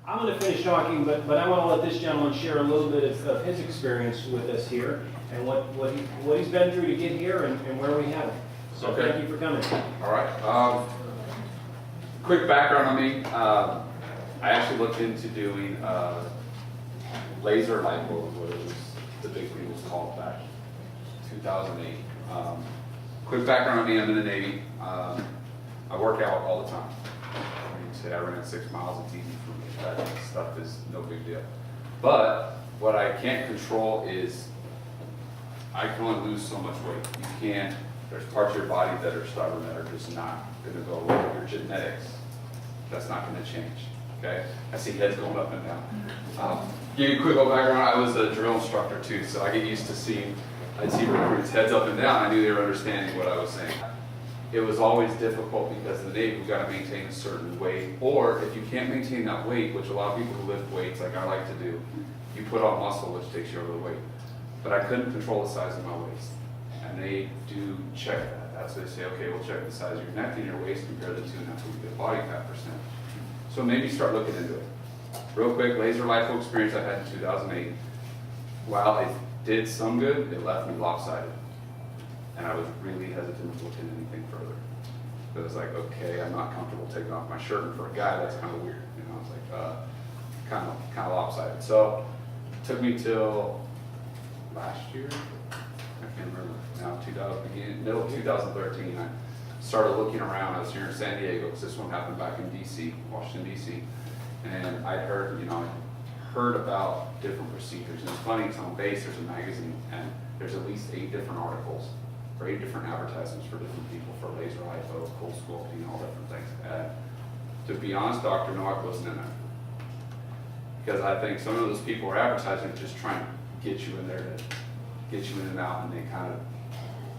I'm going to finish talking, but I want to let this gentleman share a little bit of his experience with us here and what he's been through to get here and where we have him. So Okay. thank you for coming. All right. Quick background on me. I actually looked into doing laser light bulbs, what it was, the big thing was called back 2008. Quick background on me, I'm in the Navy. I work out all the time. You say I ran 6 miles, it's easy for me. That stuff is no big deal. But what I can't control is I can only lose so much weight. You can't, there's parts of your body that are stubborn that are just not gonna go away. Your genetics, that's not gonna change, okay? I see heads going up and down. Give you a quick little background, I was a drill instructor too, so I get used to seeing, I'd see recruits heads up and down, I knew they were understanding what I was saying. It was always difficult because in the Navy, we've got to maintain a certain weight, or if you can't maintain that weight, which a lot of people who lift weights, like I like to do, you put on muscle, which takes you over the weight. But I couldn't control the size of my waist. And they do check that. That's what they say, okay, we'll check the size of your neck and your waist, compare the two, and that's what we get body fat percent. So maybe start looking into it. Real quick, laser lipo experience I had in 2008. While it did some good, it left me lopsided. And I was really hesitant to look into anything further. It was like, okay, I'm not comfortable taking off my shirt, and for a guy, that's kind of weird. You know, it's like kind of lopsided. So it took me till last year, I can't remember now, middle of 2013. I started looking around. I was here in San Diego because this one happened back in DC, Washington DC, and I heard, heard about different procedures. And it's funny, it's on base. There's a magazine, and there's at least 8 different articles. 8 different advertisements for different people for laser lipo, cold sculpting, all different things. And to be honest, Dr. Nowak wasn't in there. Because I think some of those people were advertising just trying to get you in there to get you in and out, and they kind of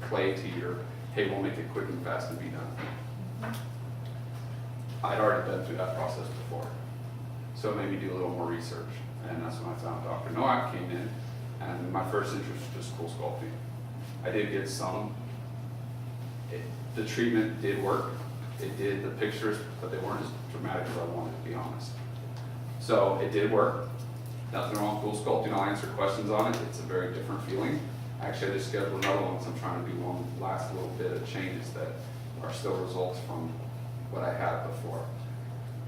play to your, hey, we'll make it quick and fast and be done. I'd already been through that process before. So it made me do a little more research. And that's when I found Dr. Nowak came in, and my first interest was just cool sculpting. I did get some. The treatment did work. It did the pictures, but they weren't as dramatic as I wanted, to be honest. So it did work. Nothing wrong with cool sculpting. I'll answer questions on it. It's a very different feeling. Actually, I just scheduled another one, so I'm trying to do one last little bit of changes that are still results from what I had before.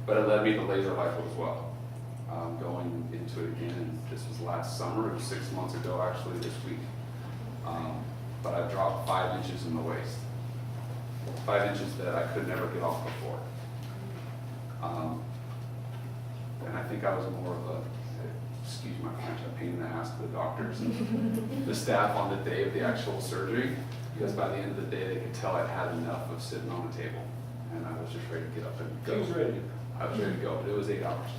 But it led me to laser lipo as well. Going into it again, and this was last summer. It was 6 months ago, actually, this week. But I dropped 5 inches in the waist. 5 inches that I could never get off before. And I think I was more of a, excuse my French, a pain in the ass to the doctors and the staff on the day of the actual surgery, because by the end of the day they could tell I'd had enough of sitting on a table. And I was just ready to get up and go. He was ready. I was ready to go, but it was 8 hours.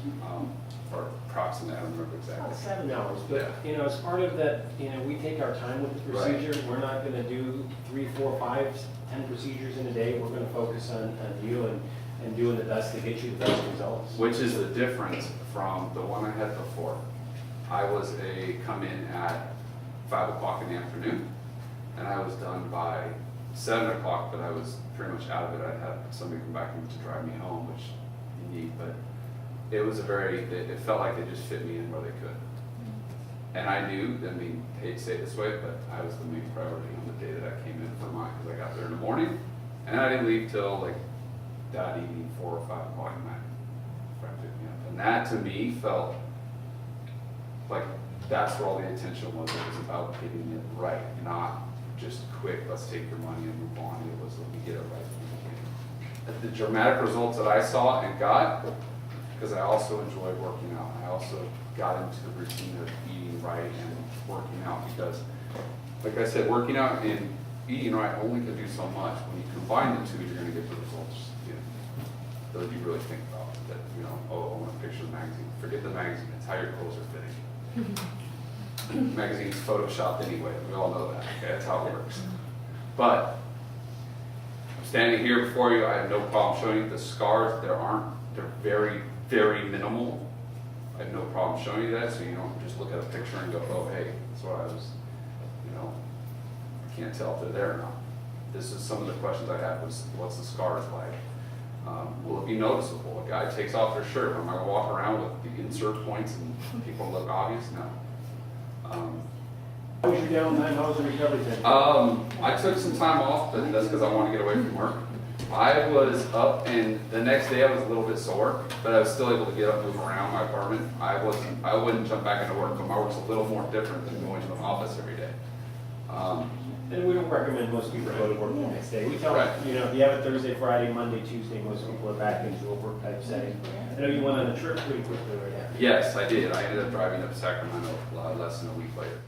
Or approximately, I don't remember exactly. About 7 hours, but as part of that, we take our time with the procedure. Right. We're not going to do 3, 4, 5, 10 procedures in a day. We're going to focus on you and doing the best to get you the best results. Which is the difference from the one I had before. I was come in at 5 o'clock in the afternoon, and I was done by 7 o'clock, but I was pretty much out of it. I had somebody come back to drive me home, which you need, but it was it felt like they just fit me in where they could. And I knew, I hate to say it this way, but I was the main priority on the day that I came in for mine, because I got there in the morning, and I didn't leave till like that evening, 4 or 5 o'clock at night. And that to me felt like that's where all the attention was. It was about getting it right, not just quick, let's take your money and move on. It was, let me get it right from the beginning. The dramatic results that I saw and got, because I also enjoy working out. I also got into the routine of eating right and working out, because, like I said, working out and eating right only can do so much. When you combine the two, you're going to get the results. Those you really think about that, oh, I want a picture of the magazine. Forget the magazine, it's how your clothes are fitting. Magazine's photoshopped anyway, we all know that, okay, that's how it works. But, I'm standing here before you, I have no problem showing you the scars. They're very, very minimal. I have no problem showing you that, so you don't just look at a picture and go, oh, hey, that's what I was, I can't tell if they're there or not. This is some of the questions I had was, what's the scars like? Will it be noticeable? A guy takes off their shirt. Am I gonna walk around with the insert points and people look obvious? No. How was your downtime? How was the recovery then? I took some time off, but that's because I wanted to get away from work. I was up, and the next day I was a little bit sore, but I was still able to get up and move around my apartment. I wouldn't jump back into work, but my work's a little more different than going to the office every day. And we don't recommend most people go to work the next day. We tell Right. them, if you have it Thursday, Friday, Monday, Tuesday, most people are back into a work type setting. I know you went on a trip pretty quickly right after. Yes, I did. I ended up driving up to Sacramento less than a week later.